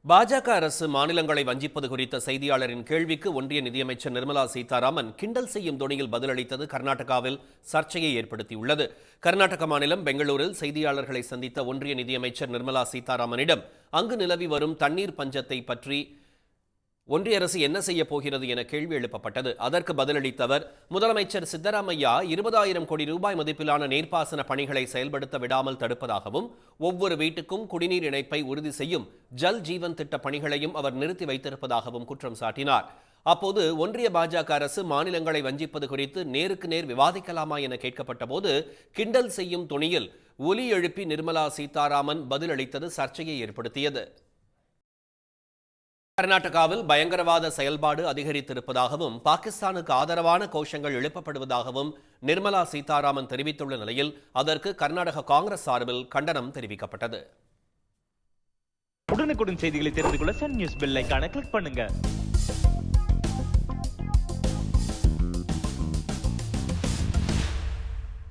பாஜக அரசு மாநிலங்களை வஞ்சிப்பது குறித்த செய்தியாளரின் கேள்விக்கு ஒன்றிய நிதியமைச்சர் நிர்மலா சீதாராமன் கிண்டல் செய்யும் தொனியில் பதிலளித்தது கர்நாடகாவில் சர்ச்சையை ஏற்படுத்தியுள்ளது. கர்நாடக மாநிலம் பெங்களூரில் செய்தியாளர்களை சந்தித்த ஒன்றிய நிதியமைச்சர் நிர்மலா சீதாராமனிடம் அங்கு நிலவி வரும் தண்ணீர் பஞ்சத்தை பற்றி ஒன்றிய அரசு என்ன செய்ய போகிறது என கேள்வி எழுப்பப்பட்டது. அதற்கு பதிலளித்த அவர், முதலமைச்சர் சித்தராமையா 20,000 கோடி ரூபாய் மதிப்பிலான நீர்ப்பாசன பணிகளை செயல்படுத்த விடாமல் தடுப்பதாகவும், ஒவ்வொரு வீட்டுக்கும் குடிநீர் இணைப்பை உறுதி செய்யும் ஜல் ஜீவன் திட்ட பணிகளையும் அவர் நிறுத்தி வைத்திருப்பதாகவும் குற்றம் சாட்டினார். அப்போது ஒன்றிய பாஜக அரசு மாநிலங்களை வஞ்சிப்பது குறித்து நேருக்கு நேர் விவாதிக்கலாமா என கேட்கப்பட்ட போது கிண்டல் செய்யும் தொனியில் ஒலி எழுப்பி நிர்மலா சீதாராமன் பதிலளித்தது சர்ச்சையை ஏற்படுத்தியது. கர்நாடகாவில் பயங்கரவாத செயல்பாடு அதிகரித்திருப்பதாகவும், பாகிஸ்தானுக்கு ஆதரவான கோஷங்கள் எழுப்பப்படுவதாகவும் நிர்மலா சீதாராமன் தெரிவித்துள்ள நிலையில் அதற்கு கர்நாடக காங்கிரஸ் சார்பில் கண்டனம் தெரிவிக்கப்பட்டது. உடனுக்குடன் செய்திகளை தெரிந்து கொள்ள சன் நியூஸ் பெல் ஐகானை கிளிக் பண்ணுங்க.